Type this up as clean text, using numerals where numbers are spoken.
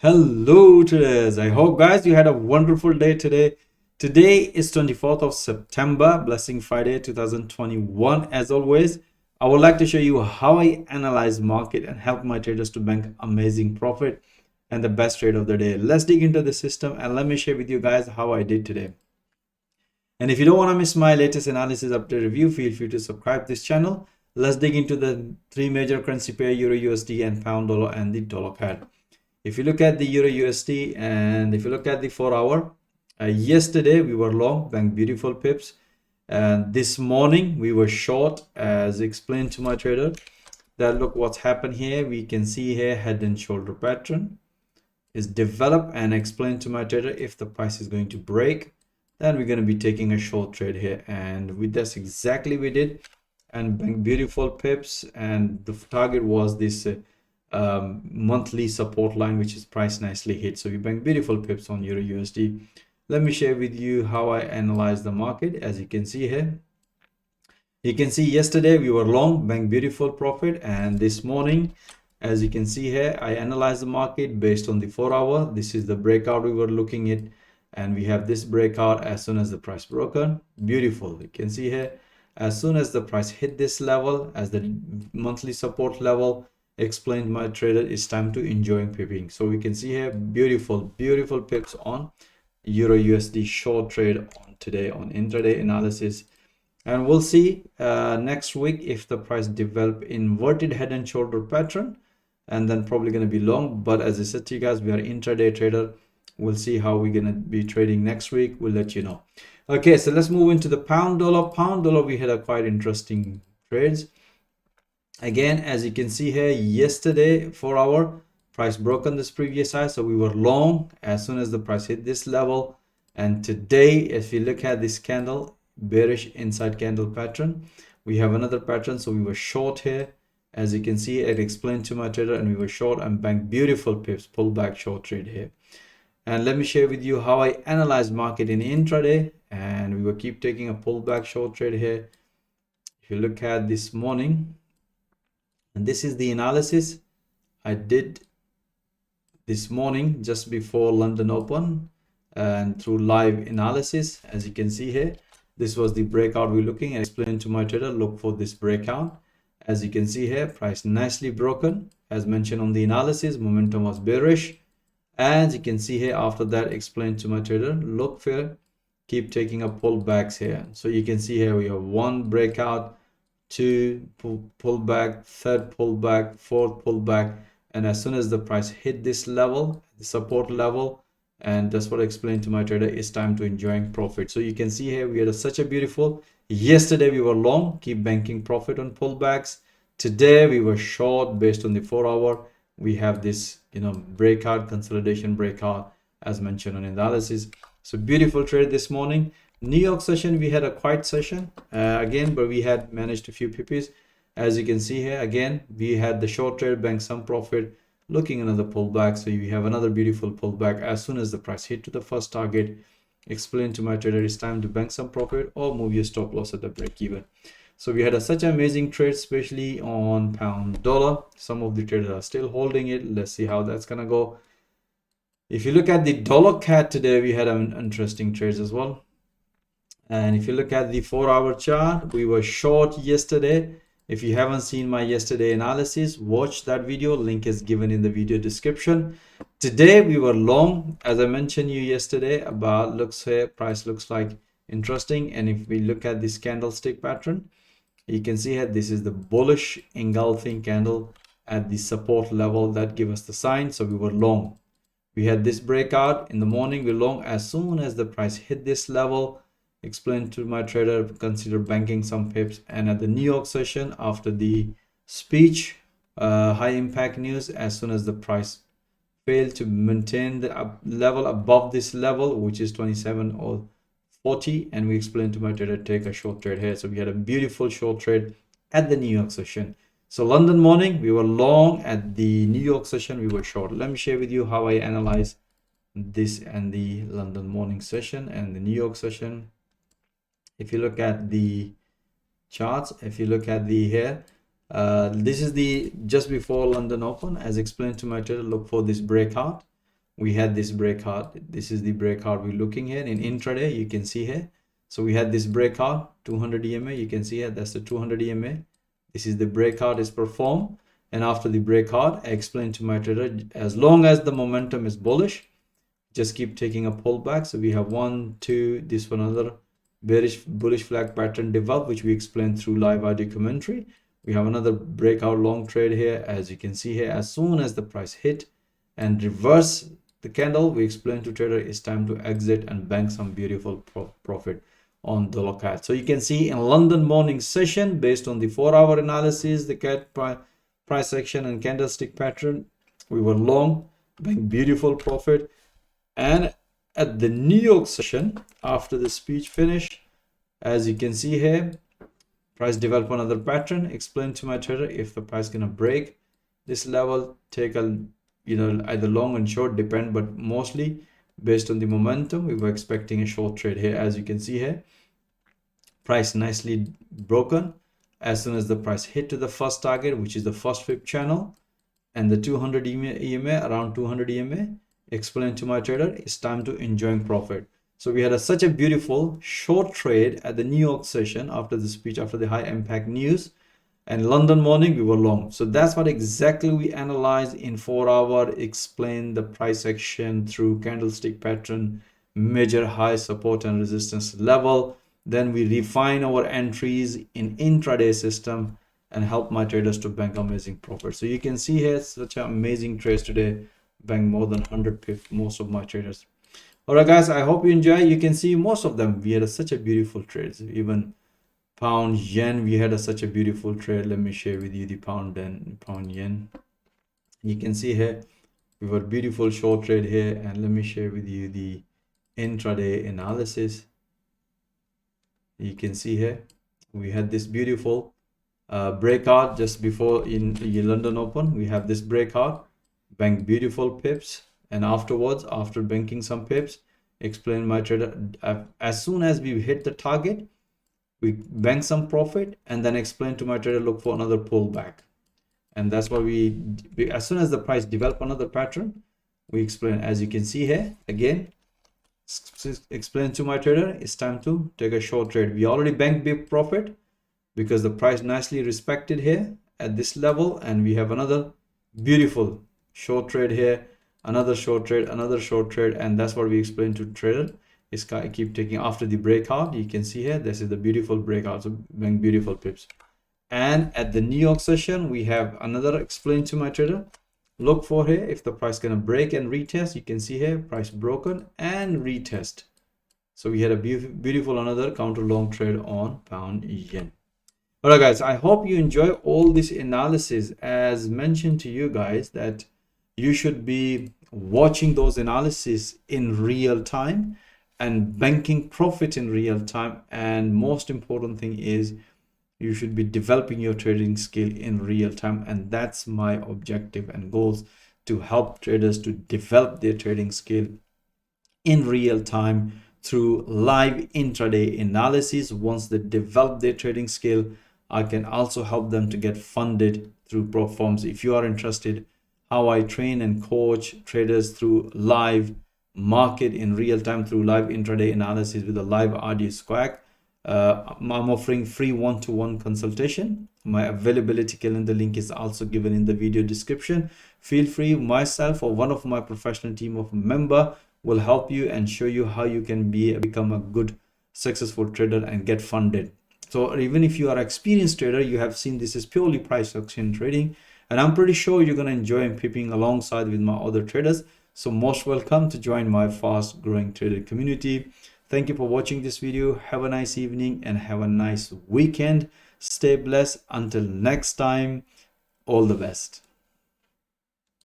Hello traders, I hope guys you had a wonderful day today. Today is 24th of September, Blessing Friday 2021. As always, I would like to show you how I analyze market and help my traders to bank amazing profit and the best trade of the day. Let's dig into the system and let me share with you guys how I did today. And if you don't want to miss my latest analysis update review, feel free to subscribe this channel. Let's dig into the three major currency pair, Euro USD and pound dollar and the dollar CAD. If you look at the Euro USD and if you look at the 4 hour, yesterday we were long, banked beautiful pips. And this morning we were short, as explained to my trader. That look what's happened here. We can see here head and shoulder pattern is developed and explained to my trader. If the price is going to break, then we're going to be taking a short trade here. And with this exactly we did, and banked beautiful pips. And the target was this monthly support line, which is price nicely hit. So we bank beautiful pips on Euro USD. Let me share with you how I analyze the market. As you can see here, you can see yesterday we were long, bank beautiful profit, and this morning, as you can see here, I analyze the market based on the 4 hour. This is the breakout we were looking at, and we have this breakout as soon as the price broken. Beautiful. You can see here, as soon as the price hit this level as the monthly support level, explained my trader, it's time to enjoying pipping. So we can see here beautiful pips on Euro USD short trade on today on intraday analysis. And we'll see next week if the price develop inverted head and shoulder pattern, and then probably going to be long. But as I said to you guys, we are intraday trader. We'll see how we're going to be trading next week. We'll let you know. Okay, so let's move into the pound dollar. We had a quite interesting trades. Again, as you can see here, yesterday 4 hour price broke on this previous high, so we were long as soon as the price hit this level. And today, if you look at this candle, bearish inside candle pattern, we have another pattern. So we were short here. As you can see, it explained to my trader, and we were short and banked beautiful pips, pullback short trade here. And let me share with you how I analyze market in intraday, and we will keep taking a pullback short trade here. If you look at this morning, and this is the analysis I did this morning just before London Open and through live analysis. As you can see here, this was the breakout we're looking at. Explained to my trader, look for this breakout. As you can see here, price nicely broken. As mentioned on the analysis, momentum was bearish. As you can see here, after that, explained to my trader, look for, keep taking up pullbacks here. So you can see here we have one breakout, two pullback, third pullback, fourth pullback, and as soon as the price hit this level, the support level, and that's what I explained to my trader, it's time to enjoying profit. So you can see here we had such a beautiful, yesterday we were long, keep banking profit on pullbacks. Today we were short based on the 4 hour. We have this breakout, consolidation breakout as mentioned on analysis. So beautiful trade this morning. New York session, we had a quiet session again, but we had managed a few pippies. As you can see here, again, we had the short trade, bank some profit, looking another pullback. So we have another beautiful pullback as soon as the price hit to the first target. Explain to my trader, it's time to bank some profit or move your stop loss at the break even. So we had such amazing trades, especially on pound dollar. Some of the traders are still holding it. Let's see how that's gonna go. If you look at the dollar CAD today, we had an interesting trades as well. And if you look at the 4 hour chart, we were short yesterday. If you haven't seen my yesterday analysis, watch that video. Link is given in the video description. Today we were long, as I mentioned you yesterday about looks here, price looks like interesting. And if we look at this candlestick pattern, you can see here this is the bullish engulfing candle at the support level that give us the sign. So we were long. We had this breakout in the morning. We're long as soon as the price hit this level. Explained to my trader, consider banking some pips. And at the New York session, after the speech, high impact news, as soon as the price failed to maintain the level above this level, which is 27 or 40, and we explained to my trader, take a short trade here. So we had a beautiful short trade at the New York session. So London morning, we were long. At the New York session, we were short. Let me share with you how I analyze this and the London morning session and the New York session. If you look at the charts, if you look at the here, this is the just before London Open. As explained to my trader, look for this breakout. we had this breakout. This is the breakout we're looking at in intraday. You can see here. So we had this breakout 200 EMA. You can see here, that's the 200 EMA. This is the breakout is performed, and after the breakout, I explained to my trader, as long as the momentum is bullish, just keep taking a pullback. So we have 1, 2, this one another bearish bullish flag pattern develop, which we explained through live audio commentary. We have another breakout long trade here. As you can see here, as soon as the price hit and reverse the candle, we explained to trader it's time to exit and bank some beautiful profit on the lookout. So you can see in London morning session, based on the 4-hour analysis, the CAD price action and candlestick pattern, we were long, bank beautiful profit. And at the New York session, after the speech finish, as you can see here, price develop another pattern. Explain to my trader, if the price gonna break this level, take a either long and short, depend, but mostly based on the momentum, we were expecting a short trade here. As you can see here, price nicely broken. As soon as the price hit to the first target, which is the first fib channel, and the 200 EMA, around 200 EMA, explain to my trader, it's time to enjoying profit. So we had such a beautiful short trade at the New York session after the speech, after the high impact news, and London morning we were long. So that's what exactly we analyzed in 4-hour, explain the price action through candlestick pattern, measure high support and resistance level. Then we refine our entries in intraday system and help my traders to bank amazing profit. So you can see here such an amazing trades today, bank more than 100 pips, most of my traders. All right guys, I hope you enjoy. You can see most of them we had such a beautiful trades. Even pound yen, we had such a beautiful trade. Let me share with you the pound and pound yen. You can see here we were beautiful short trade here, and let me share with you the intraday analysis. You can see here we had this beautiful breakout just before in the London Open. We have this breakout, bank beautiful pips, and afterwards, after banking some pips, explain my trader, as soon as we hit the target, we bank some profit, and then explain to my trader, look for another pullback. And that's what we as soon as the price develop another pattern, we explain. As you can see here, again, explain to my trader, it's time to take a short trade. We already banked big profit because the price nicely respected here at this level, and we have another beautiful short trade here, another short trade, another short trade, and that's what we explained to trader. Is keep taking after the breakout. You can see here, this is the beautiful breakout, so bank beautiful pips. And at the New York session, we have another explain to my trader, look for here if the price gonna break and retest. You can see here price broken and retest. So we had a beautiful another counter long trade on pound yen. All right guys, I hope you enjoy all this analysis. As mentioned to you guys, that you should be watching those analysis in real time and banking profit in real time. And most important thing is you should be developing your trading skill in real time, and that's my objective and goals, to help traders to develop their trading skill in real time through live intraday analysis. Once they develop their trading skill, I can also help them to get funded through platforms. If you are interested how I train and coach traders through live market in real time through live intraday analysis with a live audio squawk, I'm offering free one-to-one consultation. My availability calendar link is also given in the video description. Feel free, myself or one of my professional team of member will help you and show you how you can become a good successful trader and get funded. So even if you are an experienced trader, you have seen this is purely price action trading, and I'm pretty sure you're going to enjoy peeping alongside with my other traders. So most welcome to join my fast growing trader community. Thank you for watching this video. Have a nice evening and have a nice weekend. Stay blessed. Until next time, all the best.